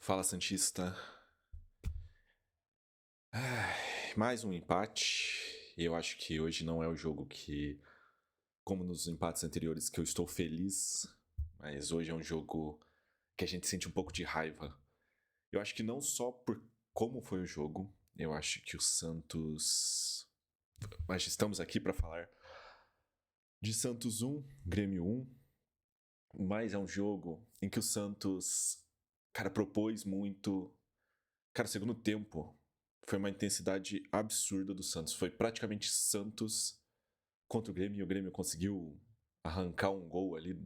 Fala Santista. Mais um empate. Eu acho que hoje não é o jogo que, como nos empates anteriores, que eu estou feliz, mas hoje é um jogo que a gente sente um pouco de raiva. Eu acho que não só por como foi o jogo, eu acho que o Santos. Mas estamos aqui para falar de Santos 1, Grêmio 1, mas é um jogo em que o Santos, cara, propôs muito. Cara, o segundo tempo foi uma intensidade absurda do Santos. Foi praticamente Santos contra o Grêmio e o Grêmio conseguiu arrancar um gol ali.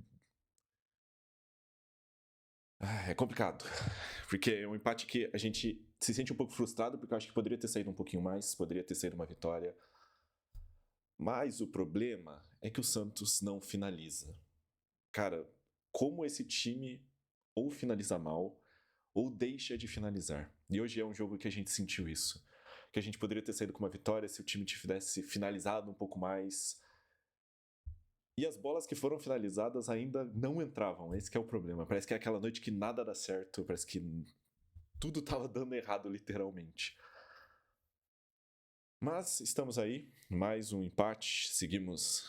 É complicado, porque é um empate que a gente se sente um pouco frustrado, porque eu acho que poderia ter saído um pouquinho mais, poderia ter saído uma vitória. Mas o problema é que o Santos não finaliza. Cara, como esse time ou finaliza mal ou deixa de finalizar. E hoje é um jogo que a gente sentiu isso. Que a gente poderia ter saído com uma vitória se o time tivesse finalizado um pouco mais. E as bolas que foram finalizadas ainda não entravam. Esse que é o problema. Parece que é aquela noite que nada dá certo, parece que tudo estava dando errado, literalmente. Mas estamos aí, mais um empate. Seguimos.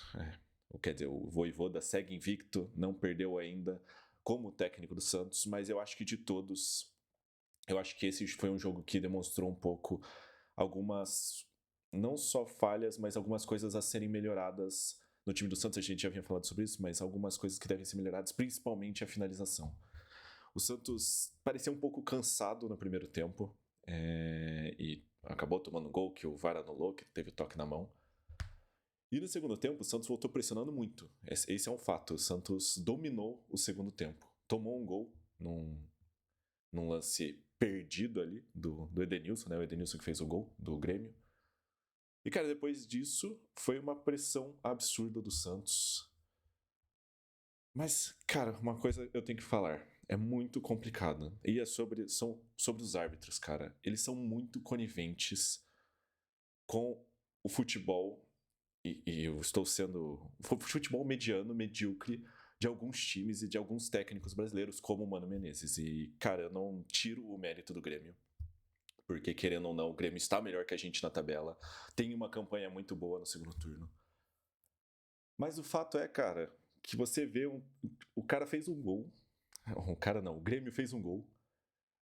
Quer dizer, o Vojvoda segue invicto, não perdeu ainda como técnico do Santos, mas eu acho que de todos, eu acho que esse foi um jogo que demonstrou um pouco algumas, não só falhas, mas algumas coisas a serem melhoradas no time do Santos. A gente já vinha falando sobre isso, mas algumas coisas que devem ser melhoradas, principalmente a finalização. O Santos parecia um pouco cansado no primeiro tempo e acabou tomando um gol que o VAR anulou, que teve o toque na mão. E no segundo tempo, o Santos voltou pressionando muito. Esse é um fato. O Santos dominou o segundo tempo. Tomou um gol num lance perdido ali do Edenilson, né? O Edenilson que fez o gol do Grêmio. E, cara, depois disso, foi uma pressão absurda do Santos. Mas, cara, uma coisa eu tenho que falar. É muito complicado. E é sobre os árbitros, cara. Eles são muito coniventes com o futebol. E eu estou sendo. Futebol mediano, medíocre de alguns times e de alguns técnicos brasileiros, como o Mano Menezes. E, cara, eu não tiro o mérito do Grêmio. Porque, querendo ou não, o Grêmio está melhor que a gente na tabela. Tem uma campanha muito boa no segundo turno. Mas o fato é, cara, que você vê o cara fez um gol. O cara não, o Grêmio fez um gol.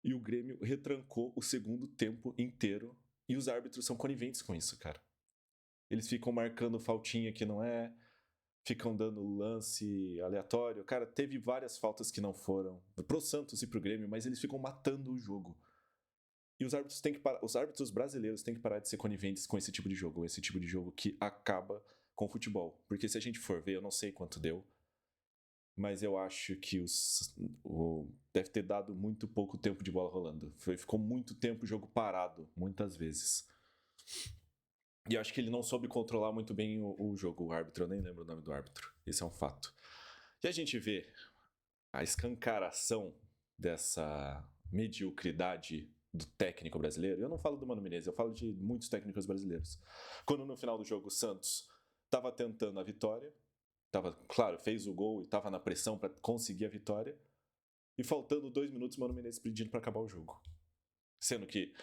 E o Grêmio retrancou o segundo tempo inteiro. E os árbitros são coniventes com isso, cara. Eles ficam marcando faltinha que não é, ficam dando lance aleatório. Cara, teve várias faltas que não foram pro Santos e pro Grêmio, mas eles ficam matando o jogo. E os árbitros têm que parar, os árbitros brasileiros têm que parar de ser coniventes com esse tipo de jogo que acaba com o futebol. Porque se a gente for ver, eu não sei quanto deu, mas eu acho que deve ter dado muito pouco tempo de bola rolando. Ficou muito tempo o jogo parado, muitas vezes. E eu acho que ele não soube controlar muito bem o jogo, o árbitro. Eu nem lembro o nome do árbitro. Esse é um fato. E a gente vê a escancaração dessa mediocridade do técnico brasileiro. Eu não falo do Mano Menezes, eu falo de muitos técnicos brasileiros. Quando no final do jogo o Santos estava tentando a vitória, claro, fez o gol e estava na pressão para conseguir a vitória, e faltando 2 minutos, o Mano Menezes pedindo para acabar o jogo. Sendo que,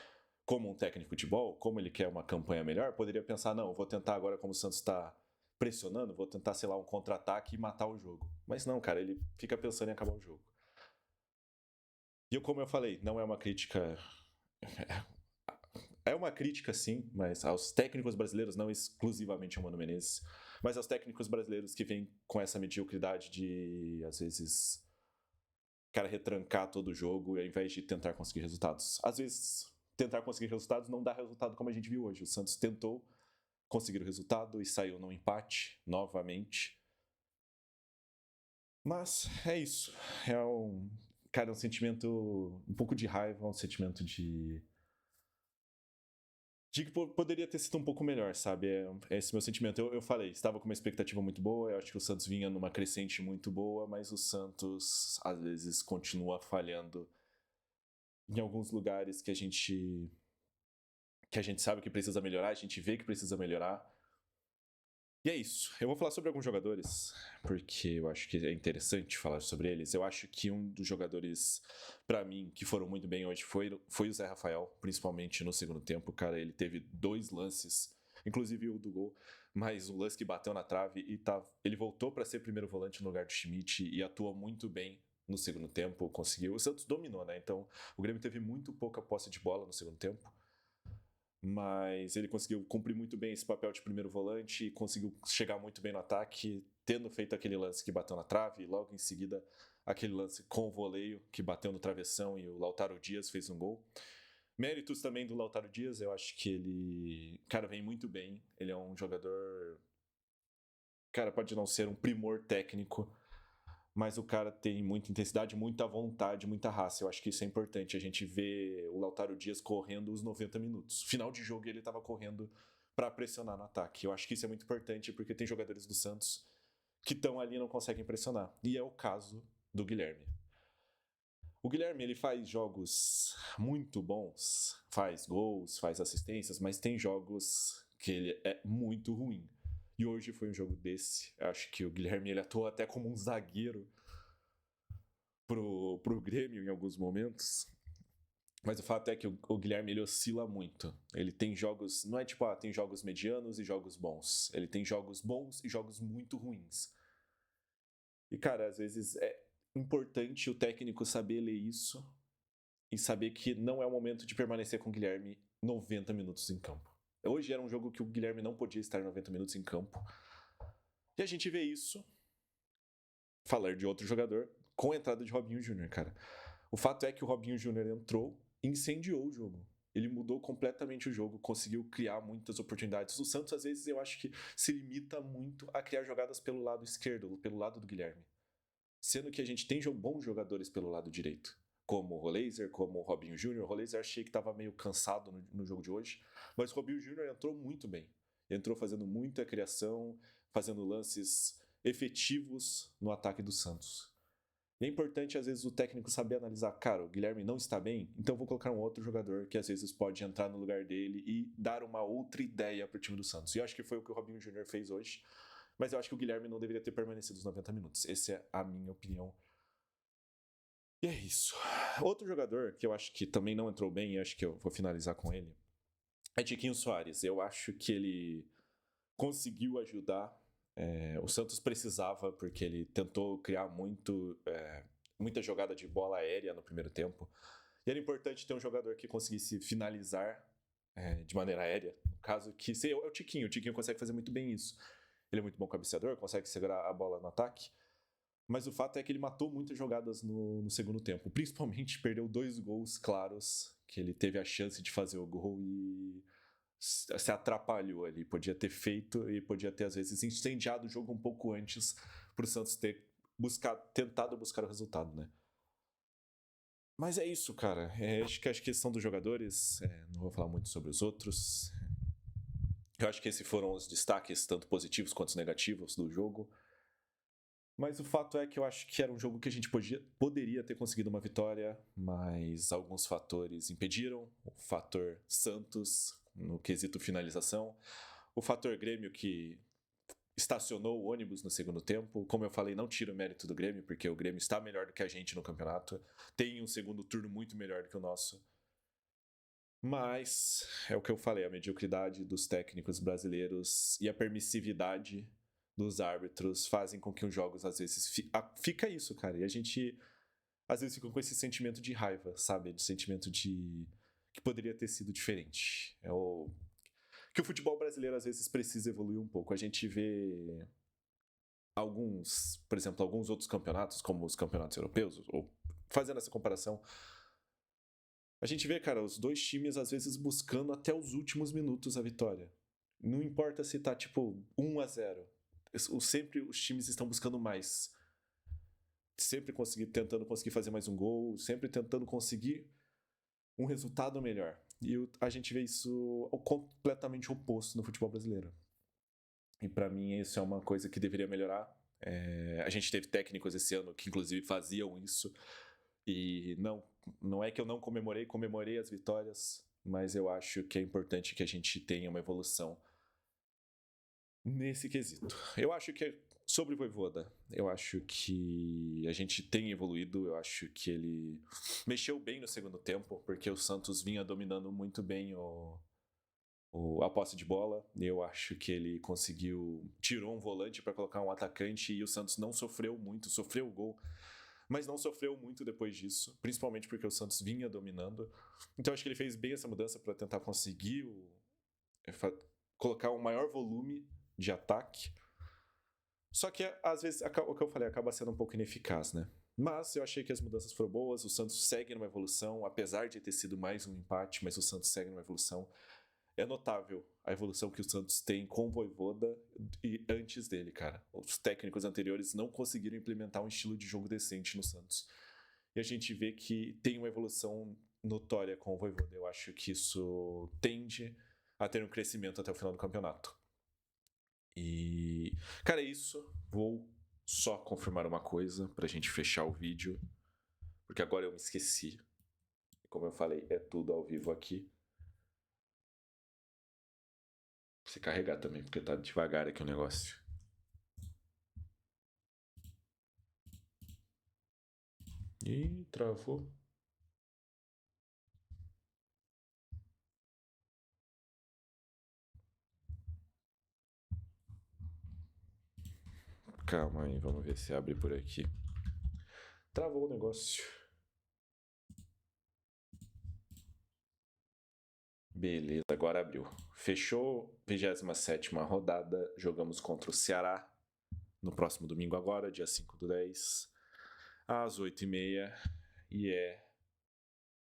como um técnico de futebol, como ele quer uma campanha melhor, poderia pensar, não, vou tentar agora, como o Santos está pressionando, vou tentar, sei lá, um contra-ataque e matar o jogo. Mas não, cara, ele fica pensando em acabar o jogo. E como eu falei, não é uma crítica. É uma crítica, sim, mas aos técnicos brasileiros, não exclusivamente ao Mano Menezes, mas aos técnicos brasileiros que vêm com essa mediocridade de, às vezes, cara, retrancar todo o jogo ao invés de tentar conseguir resultados. Às vezes, tentar conseguir resultados não dá resultado como a gente viu hoje. O Santos tentou conseguir o resultado e saiu num empate novamente. Mas é isso. Cara, é um sentimento um pouco de raiva, um sentimento de que poderia ter sido um pouco melhor, sabe? É esse meu sentimento. Eu falei, estava com uma expectativa muito boa, eu acho que o Santos vinha numa crescente muito boa, mas o Santos às vezes continua falhando em alguns lugares que a gente sabe que precisa melhorar, a gente vê que precisa melhorar. E é isso. Eu vou falar sobre alguns jogadores, porque eu acho que é interessante falar sobre eles. Eu acho que um dos jogadores, pra mim, que foram muito bem hoje foi o Zé Rafael, principalmente no segundo tempo. Cara, ele teve 2 lances, inclusive o do gol, mas o lance que bateu na trave e ele voltou pra ser primeiro volante no lugar do Schmidt e atuou muito bem no segundo tempo. Conseguiu. O Santos dominou, né? Então o Grêmio teve muito pouca posse de bola no segundo tempo. Mas ele conseguiu cumprir muito bem esse papel de primeiro volante e conseguiu chegar muito bem no ataque, tendo feito aquele lance que bateu na trave e logo em seguida aquele lance com o voleio que bateu no travessão e o Lautaro Dias fez um gol. Méritos também do Lautaro Dias, eu acho que ele, cara, vem muito bem. Ele é um jogador, cara, pode não ser um primor técnico, mas o cara tem muita intensidade, muita vontade, muita raça. Eu acho que isso é importante. A gente vê o Lautaro Dias correndo os 90 minutos. Final de jogo ele estava correndo para pressionar no ataque. Eu acho que isso é muito importante porque tem jogadores do Santos que estão ali e não conseguem pressionar. E é o caso do Guilherme. O Guilherme ele faz jogos muito bons, faz gols, faz assistências, mas tem jogos que ele é muito ruim. E hoje foi um jogo desse. Eu acho que o Guilherme ele atuou até como um zagueiro pro Grêmio em alguns momentos. Mas o fato é que o Guilherme ele oscila muito. Ele tem jogos. Não é tipo, tem jogos medianos e jogos bons. Ele tem jogos bons e jogos muito ruins. E, cara, às vezes é importante o técnico saber ler isso e saber que não é o momento de permanecer com o Guilherme 90 minutos em campo. Hoje era um jogo que o Guilherme não podia estar 90 minutos em campo. E a gente vê isso, falar de outro jogador, com a entrada de Robinho Júnior, cara. O fato é que o Robinho Júnior entrou e incendiou o jogo. Ele mudou completamente o jogo, conseguiu criar muitas oportunidades. O Santos, às vezes, eu acho que se limita muito a criar jogadas pelo lado esquerdo, pelo lado do Guilherme. Sendo que a gente tem bons jogadores pelo lado direito, como o Roleiser, como o Robinho Júnior. O Roleiser achei que estava meio cansado no jogo de hoje, mas o Robinho Júnior entrou muito bem. Entrou fazendo muita criação, fazendo lances efetivos no ataque do Santos. E é importante, às vezes, o técnico saber analisar, cara, o Guilherme não está bem, então vou colocar um outro jogador que às vezes pode entrar no lugar dele e dar uma outra ideia para o time do Santos. E eu acho que foi o que o Robinho Júnior fez hoje, mas eu acho que o Guilherme não deveria ter permanecido os 90 minutos. Essa é a minha opinião. E é isso. Outro jogador que eu acho que também não entrou bem, e acho que eu vou finalizar com ele, é Tiquinho Soares. Eu acho que ele conseguiu ajudar. O Santos precisava, porque ele tentou criar muita jogada de bola aérea no primeiro tempo. E era importante ter um jogador que conseguisse finalizar de maneira aérea. No caso, que é o Tiquinho. O Tiquinho consegue fazer muito bem isso. Ele é muito bom cabeceador, consegue segurar a bola no ataque. Mas o fato é que ele matou muitas jogadas no segundo tempo. Principalmente perdeu 2 gols claros, que ele teve a chance de fazer o gol e se atrapalhou ali. Podia ter feito e podia ter, às vezes, incendiado o jogo um pouco antes para o Santos ter tentado buscar o resultado, né? Mas é isso, cara. Acho que a questão dos jogadores, não vou falar muito sobre os outros. Eu acho que esses foram os destaques, tanto positivos quanto negativos, do jogo. Mas o fato é que eu acho que era um jogo que a gente poderia ter conseguido uma vitória, mas alguns fatores impediram. O fator Santos, no quesito finalização. O fator Grêmio, que estacionou o ônibus no segundo tempo. Como eu falei, não tira o mérito do Grêmio, porque o Grêmio está melhor do que a gente no campeonato. Tem um segundo turno muito melhor do que o nosso. Mas é o que eu falei, a mediocridade dos técnicos brasileiros e a permissividade dos árbitros fazem com que os jogos às vezes fica isso, cara. E a gente às vezes fica com esse sentimento de raiva, sabe? De sentimento de que poderia ter sido diferente. É o que o futebol brasileiro às vezes precisa evoluir um pouco. A gente vê por exemplo, alguns outros campeonatos, como os campeonatos europeus, ou fazendo essa comparação, a gente vê, cara, os dois times às vezes buscando até os últimos minutos a vitória. Não importa se tá tipo 1-0. Sempre os times estão buscando mais. Sempre tentando conseguir fazer mais um gol, sempre tentando conseguir um resultado melhor. E a gente vê isso completamente oposto no futebol brasileiro. E para mim isso é uma coisa que deveria melhorar. A gente teve técnicos esse ano que inclusive faziam isso. E não é que eu não comemorei as vitórias, mas eu acho que é importante que a gente tenha uma evolução nesse quesito. Eu acho que sobre o Vojvoda, eu acho que a gente tem evoluído, eu acho que ele mexeu bem no segundo tempo, porque o Santos vinha dominando muito bem a posse de bola. Eu acho que ele tirou um volante para colocar um atacante e o Santos não sofreu muito, sofreu o gol, mas não sofreu muito depois disso, principalmente porque o Santos vinha dominando. Então acho que ele fez bem essa mudança para tentar conseguir colocar um maior volume de ataque. Só que às vezes o que eu falei acaba sendo um pouco ineficaz, né? Mas eu achei que as mudanças foram boas, o Santos segue numa evolução, apesar de ter sido mais um empate, mas o Santos segue numa evolução. É notável a evolução que o Santos tem com o Vojvoda e antes dele, cara. Os técnicos anteriores não conseguiram implementar um estilo de jogo decente no Santos. E a gente vê que tem uma evolução notória com o Vojvoda. Eu acho que isso tende a ter um crescimento até o final do campeonato. E, cara, é isso. Vou só confirmar uma coisa pra gente fechar o vídeo, porque agora eu me esqueci. Como eu falei, é tudo ao vivo aqui. Se carregar também, porque tá devagar aqui o negócio. Ih, travou. Calma aí, vamos ver se abre por aqui. Travou o negócio. Beleza, agora abriu. Fechou 27ª rodada. Jogamos contra o Ceará no próximo domingo agora, dia 5/10, às 8h30. E é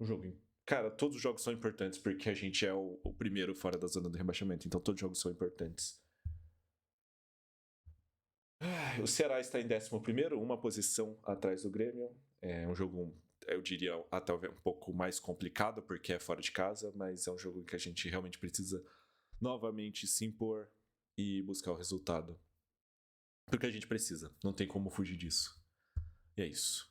um jogo... Cara, todos os jogos são importantes porque a gente é o primeiro fora da zona do rebaixamento. Então todos os jogos são importantes. O Ceará está em 11º, uma posição atrás do Grêmio. É um jogo, eu diria, até um pouco mais complicado, porque é fora de casa, mas é um jogo que a gente realmente precisa novamente se impor e buscar o resultado. Porque a gente precisa, não tem como fugir disso. E é isso.